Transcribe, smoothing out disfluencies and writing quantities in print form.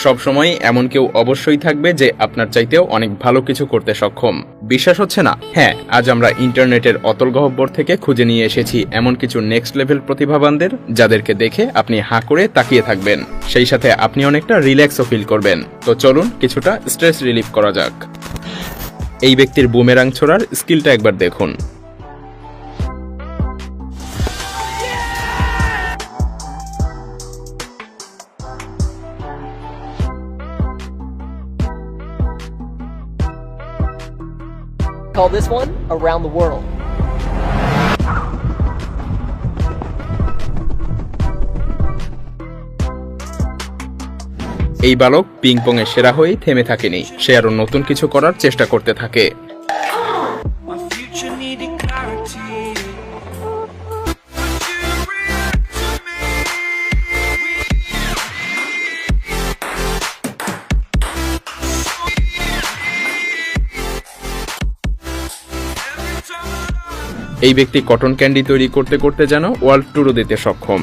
সবসময় এমন কেউ অবশ্যই থাকবে যে আপনার চাইতেও অনেক ভালো কিছু করতে সক্ষম। বিশ্বাস হচ্ছে না? হ্যাঁ, আজ আমরা ইন্টারনেটের অতল গহ্বর থেকে খুঁজে নিয়ে এসেছি এমন কিছু নেক্সট লেভেল প্রতিভাবানদের, যাদেরকে দেখে আপনি হাঁ করে তাকিয়ে থাকবেন। সেই সাথে আপনি অনেকটা রিল্যাক্সও ফিল করবেন। তো চলুন কিছুটা স্ট্রেস রিলিফ করা যাক। এই ব্যক্তির বুমেরাং ছোড়ার স্কিলটা একবার দেখুন। Call this one Around the World. এই বালক পিং পং এর সেরা হয়েই থেমে থাকেনি, সে আরো নতুন কিছু করার চেষ্টা করতে থাকে। এই ব্যক্তি কটন ক্যান্ডি তৈরি করতে করতে যেন ওয়ার্ল্ড ট্যুরও দিতে সক্ষম।